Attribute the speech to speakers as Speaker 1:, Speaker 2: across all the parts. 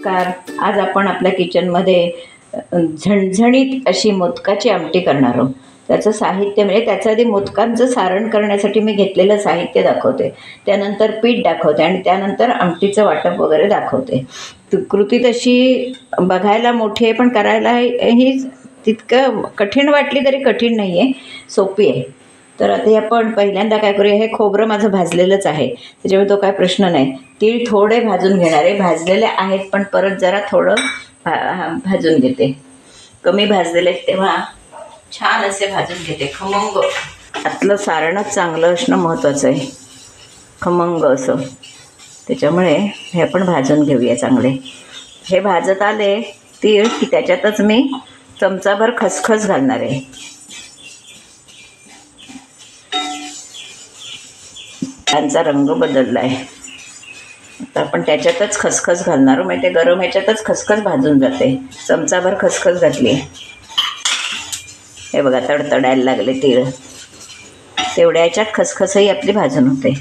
Speaker 1: नमस्कार. आज आपण आपल्या किचनमध्ये झणझणीत अशी मोदकाची आमटी करणार आहोत. त्याचं साहित्य म्हणजे त्याच्या आधी मोदकांचं सारण करण्यासाठी मी घेतलेलं साहित्य दाखवते, त्यानंतर पीठ दाखवते आणि त्यानंतर आमटीचं वाटप वगैरे दाखवते. कृती तशी बघायला मोठी आहे, पण करायला ही तितकं कठीण वाटली तरी कठीण नाही आहे, सोपी आहे. तर आता आपण पहिल्यांदा काय करूया, हे खोबरं माझं भाजलेलंच आहे, त्याच्यामुळे तो काय प्रश्न नाही. तीळ थोडे भाजून घेणार आहे, भाजलेले आहेत पण परत जरा थोडं भाजून घेते. कमी भाजलेले आहेत तेव्हा छान असे भाजून घेते खमंग. आतलं सारणच चांगलं असणं महत्त्वाचं आहे, खमंग असं. त्याच्यामुळे हे आपण भाजून घेऊया चांगले. हे भाजत आले तीळ की त्याच्यातच मी चमचाभर खसखस घालणार आहे. त्यांचा रंग बदलला आहे. आता आपण त्याच्यातच खसखस घालणार, म्हणजे ते गरम ह्याच्यातच खसखस भाजून जाते. चमचाभर खसखस घातली. हे बघा तडतडायला लागले तीळ, तेवढ्या ह्याच्यात खसखसही आपली भाजून होते.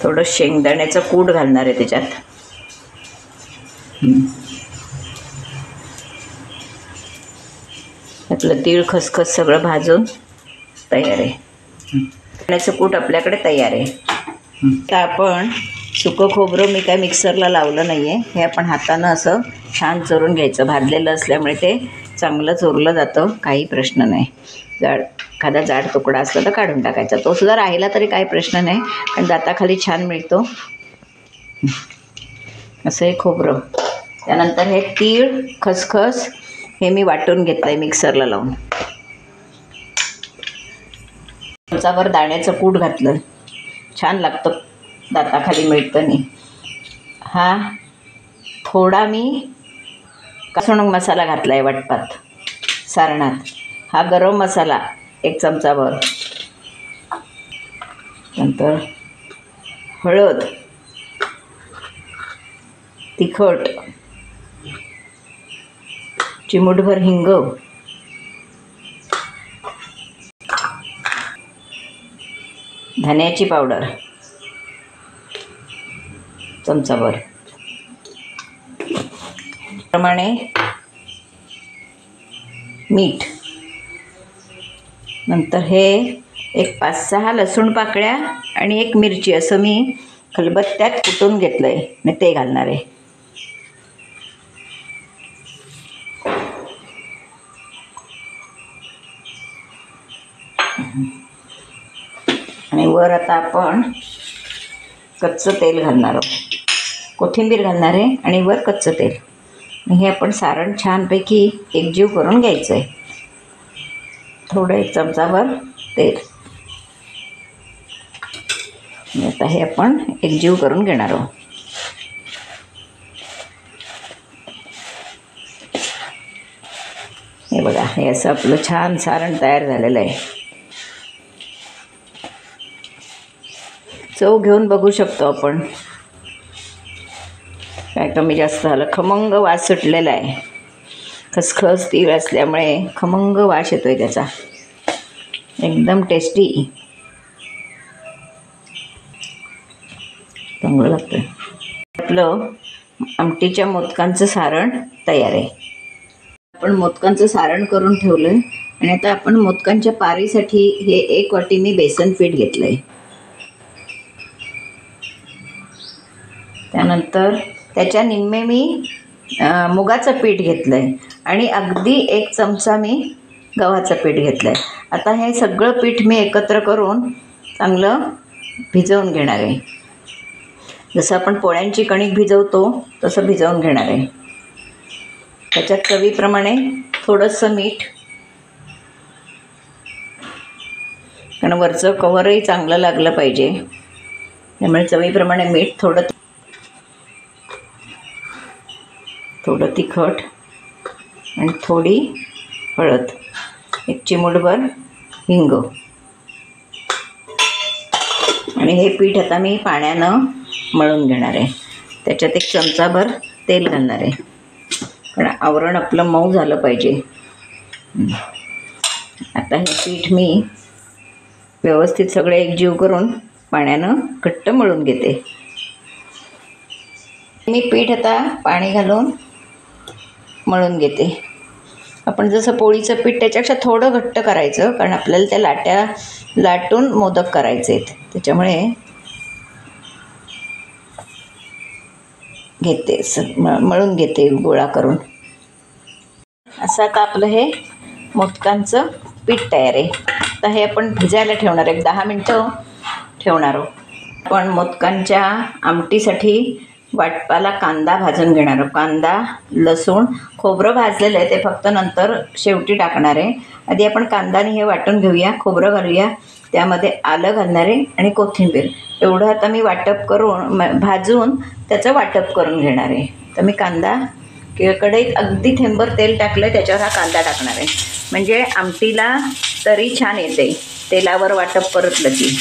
Speaker 1: थोडं शेंगदाण्याचं कूट घालणार आहे त्याच्यात. आपलं तीळ खसखस सगळं भाजून तयार आहे. शेंगदाण्याचं कूट आपल्याकडे तयार आहे. आता आपण सुकं खोबरं मी काय मिक्सरला लावलं नाही आहे, हे आपण हातानं असं छान चोरून घ्यायचं. भाजलेलं असल्यामुळे ते चांगलं चोरलं जातं, काही प्रश्न नाही. एखादा जाड तुकडा असला तर काढून टाकायचा, तो सुद्धा राहिला तरी काही प्रश्न नाही, कारण दाताखाली छान मिळतो. असं हे खोबरं. त्यानंतर हे तीळ खसखस हे मी वाटून घेतलं आहे मिक्सरला लावून. चमचाभर दाण्याचं कूट घातलं, छान लागतं, दाताखाली मिळतं नाही. हा थोडा मी कासवण मसाला घातला आहे वाटपात सारणात. हा गरम मसाला 1 चमचाभर. नंतर हळद, तिखट, चिमूटभर हिंग, धन्याची पावडर चमचाभर, प्रमाणे मीठ. नंतर हे एक 5-6 लसूण पाकळ्या आणि 1 मिरची असं मी खलबत्त्यात कुटून घेतलं आहे आणि ते घालणार आहे. आणि वर आता आपण कच्चं तेल घालणार आहोत, कोथिंबीर घालणार आहे आणि वर कच्चं तेल. हे आपण सारण छानपैकी एकजीव करून घ्यायचं आहे. थोडं 1 चमचाभर तेल. आता हे आपण एकजीव करून घेणार आहोत. हे बघा, हे असं आपलं छान सारण तयार झालेलं आहे. चव घेऊन बघू शकतो आपण, काय कमी जास्त झालं. खमंग वास सुटलेला आहे, खसखस तीळ असल्यामुळे खमंग वास येतोय त्याचा, एकदम टेस्टी, चांगलं लागतं. आपलं आमटीच्या मोदकांचं सारण तयार आहे. आपण मोदकांचं सारण करून ठेवलं आहे आणि आता आपण मोदकांच्या पारीसाठी हे 1 वाटी मी बेसन पीठ घेतलं आहे. त्यानंतर त्याच्या निम्मे मी मुगाचं पीठ घेतलं आहे आणि अगदी 1 चमचा मी गव्हाचं पीठ घेतलं आहे. आता हे सगळं पीठ मी एकत्र करून चांगलं भिजवून घेणार आहे. जसं आपण पोळ्यांची कणिक भिजवतो तसं भिजवून घेणार आहे. त्याच्यात चवीप्रमाणे थोडंसं मीठ, कारण वरचं कव्हरही चांगलं लागलं पाहिजे, त्यामुळे चवीप्रमाणे मीठ, थोडं तिखट आणि थोडी हळद, 1 चिमूटभर हिंग. आणि हे पीठ आता मी पाण्यानं मळून घेणार आहे. त्याच्यात 1 चमचाभर तेल घालणार आहे, कारण आवरण आपलं मऊ झालं पाहिजे. आता हे पीठ मी व्यवस्थित सगळे एकजीव करून पाण्यानं घट्ट मळून घेते. मी पीठ आता पाणी घालून मळून घेते. आपण जसं पोळीचं पीठ त्याच्यापेक्षा थोडं घट्ट करायचं, कारण आपल्याला त्या लाट्या लाटून मोदक करायचे आहेत. त्याच्यामुळे घेते, मळून घेते गोळा करून. असं आता आपलं हे मोदकांचं पीठ तयार आहे. आता हे आपण भिजायला ठेवणार आहे, 10 मिनटं ठेवणार आहोत. आपण मोदकांच्या आमटीसाठी वाटपाला कांदा भाजून घेणार आहोत. कांदा, लसूण, खोबरं भाजलेलं आहे, ते फक्त नंतर शेवटी टाकणार आहे. आधी आपण कांदाने हे वाटून घेऊया, खोबरं घालूया, त्यामध्ये आलं घालणार आहे आणि कोथिंबीर. एवढं आता मी वाटप करून भाजून त्याचं वाटप करून घेणार आहे. तर मी कांदा किंवा कढईत अगदी थेंबर तेल टाकलं आहे, त्याच्यावर हा कांदा टाकणार आहे. म्हणजे आमटीला तरी छान येते तेलावर वाटप परतलं की.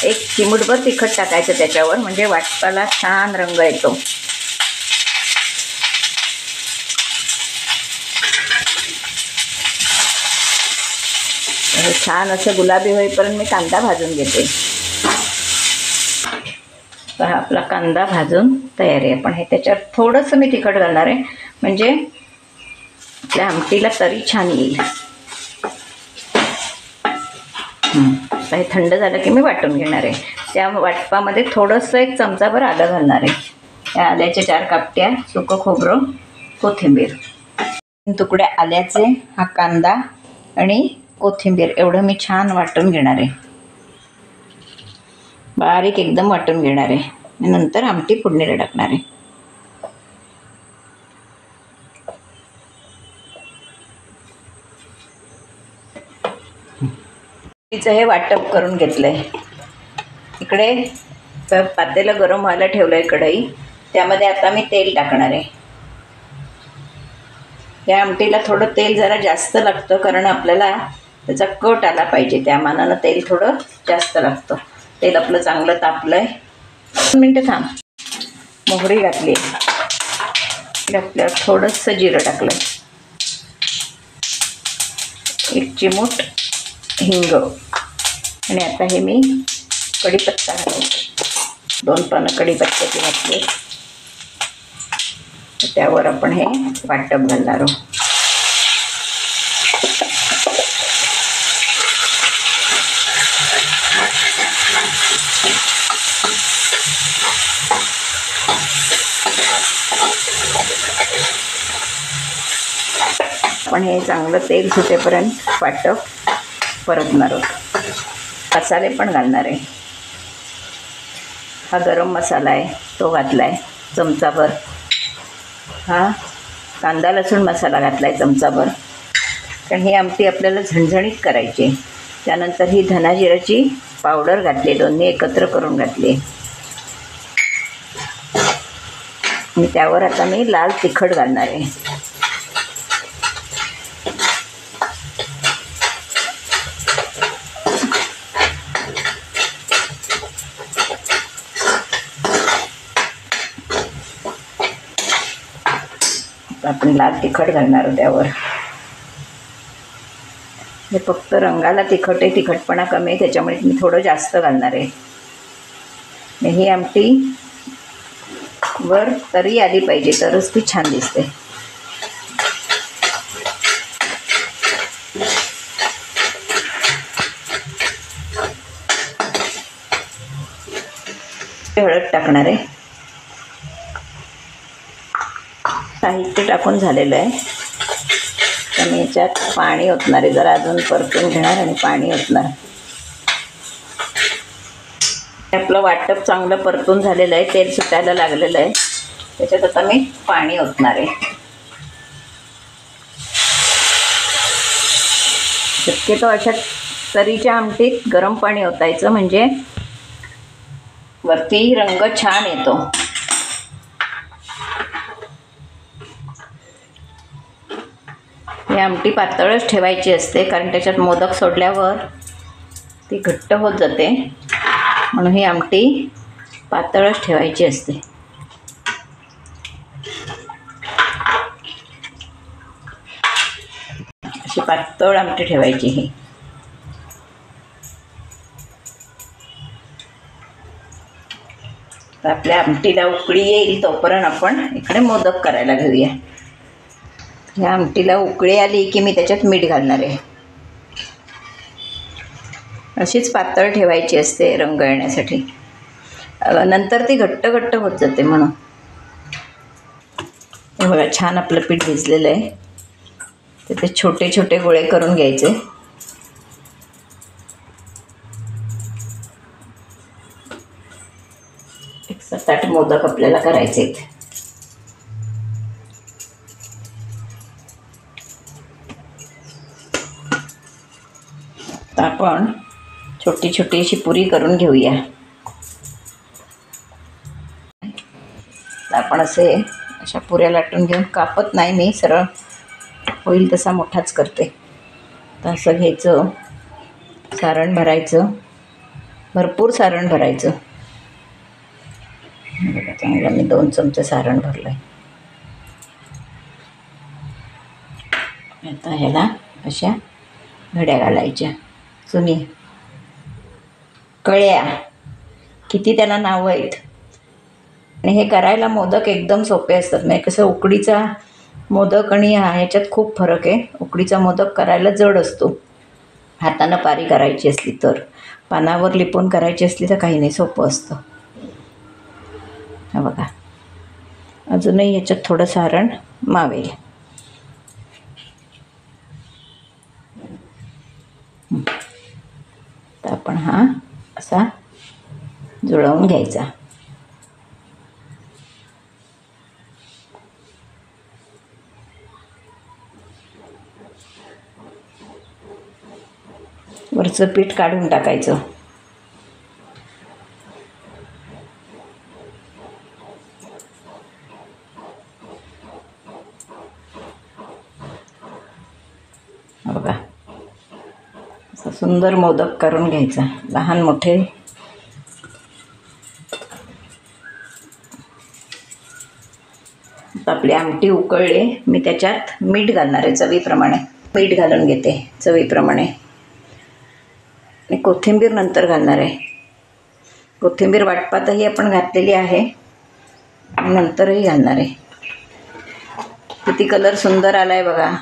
Speaker 1: एक चिमूटभर तिखट टाकायचं त्याच्यावर, म्हणजे वाटपाला छान रंग येतो. छान असं गुलाबी होईपर्यंत मी कांदा भाजून घेते. तर हा आपला कांदा भाजून तयार आहे. पण हे त्याच्यात थोडंसं मी तिखट घालणार आहे, म्हणजे आपल्या आमटीला तरी छान येईल. आता हे थंड झालं की मी वाटून घेणार आहे. त्या वाटपामध्ये थोडंसं 1 चमचाभर आलं घालणार आहे. त्या आल्याच्या 4 कापट्या, सुकं खोबरं, कोथिंबीर, तुकडे आल्याचे, हा कांदा आणि कोथिंबीर एवढं मी छान वाटून घेणार आहे. बारीक एकदम वाटून घेणार आहे. नंतर आमटी फोडणीला टाकणार आहे. तिचं हे वाटप करून घेतलं आहे. इकडे पातेलं गरम व्हायला ठेवलं आहे कढई, त्यामध्ये आता मी तेल टाकणार आहे. या आमटीला थोडं तेल जरा जास्त लागतं, कारण आपल्याला त्याचा कट आला पाहिजे, त्या मानानं तेल थोडं जास्त लागतं. तेल आपलं चांगलं तापलं आहे. 2 मिनटं थांब. मोहरी घातली, आपल्याला थोडंसं जिरं टाकलं, 1 चिमूट हिंग, आणि आता हे मी कढीपत्ता घालते. 2 पानं कढीपत्त्याची घातली. त्यावर आपण हे वाटप घालणार आहोत. आपण हे चांगलं तेल सुटेपर्यंत वाटप परतणार आहोत. मसाले पण घालणार आहे. हा गरम मसाला आहे, तो घातला आहे चमचाभर. हा कांदा लसूण मसाला घातला आहे चमचाभर, कारण ही आमटी आपल्याला झणझणीत करायची. त्यानंतर ही धना जिऱ्याची पावडर घातली, दोन्ही एकत्र करून घातली. आणि त्यावर आता मी लाल तिखट घालणार आहे. आपण लाल तिखट घालणार आहोत त्यावर. हे फक्त रंगाला तिखट आहे, तिखटपणा कमी आहे, त्याच्यामुळे मी थोडं जास्त घालणार आहे. ही आमटी वर तरी आली पाहिजे, तरच ती छान दिसते. हळद टाकणार आहे. साहित्य टाकून झालेलं आहे. तर मी याच्यात पाणी ओतणार आहे, जरा अजून परतून घेणार आणि पाणी ओतणार. आपलं वाटप चांगलं परतून झालेलं आहे, तेल सुटायला लागलेलं आहे. त्याच्यात आता मी पाणी ओतणार आहे. शक्यतो अशा तरीच्या आमटीत गरम पाणी ओतायचं, म्हणजे वरती रंग छान येतो. ही आमटी पातळच ठेवायची असते, कारण त्याच्यात मोदक सोडल्यावर ती घट्ट होत जाते, म्हणून ही आमटी पातळच ठेवायची असते. अशी पातळ आमटी ठेवायची. ही आपल्या आमटीला उकळी येईल तोपर्यंत आपण इकडे मोदक करायला घेऊया. ह्या आमटीला उकळी आली की मी त्याच्यात मीठ घालणार आहे. अशीच पातळ ठेवायची असते रंग येण्यासाठी, नंतर ती घट्ट घट्ट होत जाते म्हणून. हे बघा छान आपलं पीठ भिजलेलं आहे. तर ते छोटे छोटे गोळे करून घ्यायचे. एक 7-8 मोदक आपल्याला करायचे आहेत. तर आपण छोटी छोटी अशी पुरी करून घेऊया. आपण अशा पुऱ्या लाटून घेऊन, कापत नाही मी, सरळ होईल तसा मोठाच करते. तर असं घ्यायचं, सारण भरायचं, भरपूर सारण भरायचं. बघा चांगलं मी 2 चमचे सारण भरलं आहे. आता ह्याला अशा घड्या घालायच्या, चुनी कळ्या, किती त्यांना नावं आहेत. आणि हे करायला मोदक एकदम सोपे असतात. म्हणजे कसं, उकडीचा मोदक आणि ह्याच्यात खूप फरक आहे. उकडीचा मोदक करायला जड असतो, हातानं पारी करायची असली तर. पानावर लिपून करायची असली तर काही नाही, सोपं असतं. हा बघा, अजूनही ह्याच्यात थोडं सारण मावेल. तर आपण हा असा जुळवून घ्यायचा. वरचं पीठ काढून टाकायचं. बघा, असं सुंदर मोदक करून घ्यायचा, लहान मोठे. आपली आमटी उकळली, मी त्याच्यात मीठ घालणार आहे चवीप्रमाणे. मीठ घालून घेते चवीप्रमाणे. आणि कोथिंबीर नंतर घालणार आहे. कोथिंबीर वाटपातही आपण घातलेली आहे आणि नंतरही घालणार आहे. किती कलर सुंदर आला आहे बघा.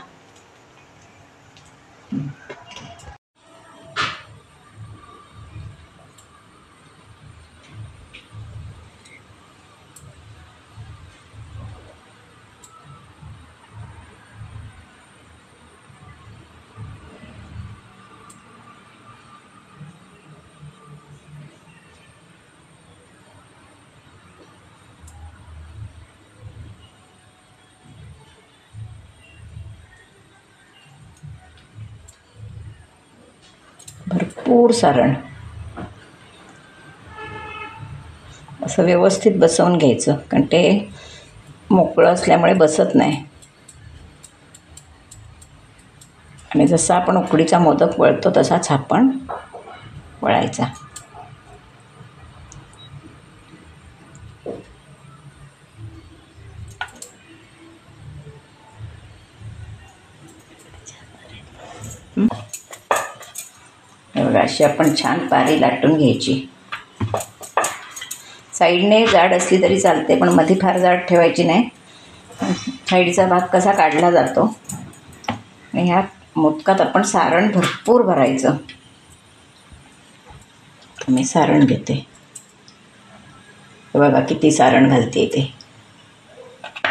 Speaker 1: भरपूर सारण असं व्यवस्थित बसवून घ्यायचं, कारण ते मोकळं असल्यामुळे बसत नाही. आणि जसा आपण उकडीचा मोदक वळतो तसाच आपण वळायचा. बघा, अशी आपण छान पारी लाटून घ्यायची. साईडने जाड असली तरी चालते, पण मध्ये फार जाड ठेवायची नाही. साईडचा भाग कसा काढला जातो. आणि ह्या मोदकात आपण सारण भरपूर भरायचं. मी सारण घेते, बघा किती सारण घालते. ते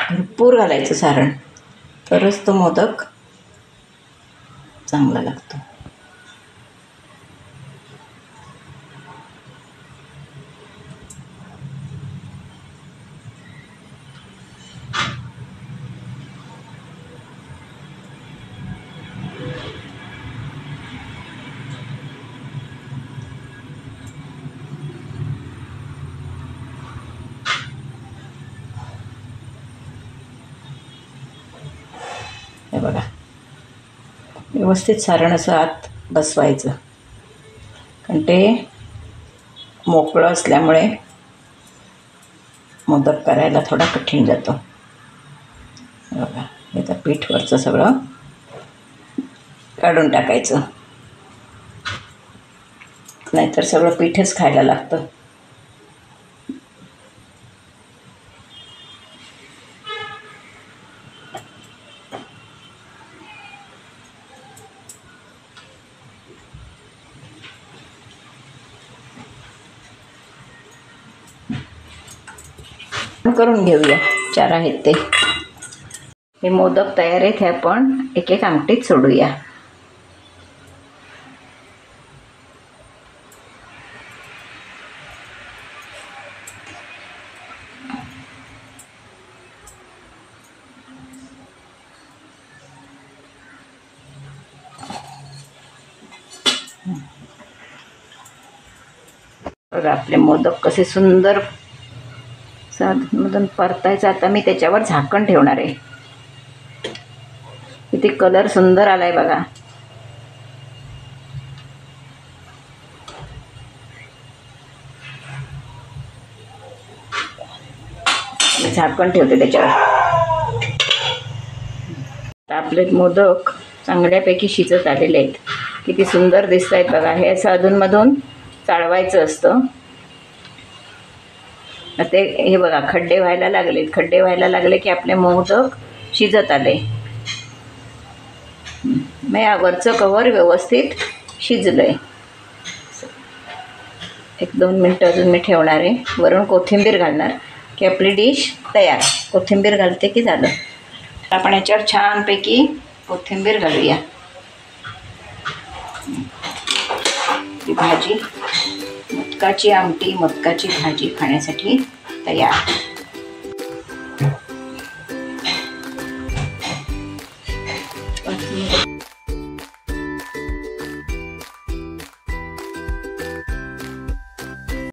Speaker 1: भरपूर घालायचं सारण, तरच तो मोदक चांगला लागतो. हे बघा, व्यवस्थित सारण असं आत बसवायचं, कारण ते मोकळं असल्यामुळे मोदक करायला थोडा कठीण जातो. बघा, याचं पीठवरचं सगळं काढून टाकायचं, नाहीतर सगळं पीठच खायला लागतं. करून घेऊया. 4 आहेत ते. हे मोदक तयार आहेत. हे आपण एक एक आमटीत सोडूया. बघा आपले मोदक कसे सुंदर मधून परतायचं. आता मी त्याच्यावर झाकण ठेवणार आहे. किती कलर सुंदर आलाय बघा. झाकण ठेवते त्याच्यावर. आपले मोदक चांगल्यापैकी शिजत आलेले आहेत. किती सुंदर दिसत आहेत बघा. हे असं अधूनमधून चाळवायचं असतं. ते हे बघा खड्डे व्हायला लागले. खड्डे व्हायला लागले की आपले मोदक शिजत आले. मग या वरचं कव्हर व्यवस्थित शिजलंय. 1-2 मिनटं अजून मी ठेवणार आहे. वरून कोथिंबीर घालणार की आपली डिश तयार. कोथिंबीर घालते की झालं. आपण याच्यावर छानपैकी कोथिंबीर घालूया. ही भाजी मोदकाची आमटी, मोदकाची भाजी खाण्यासाठी तयार.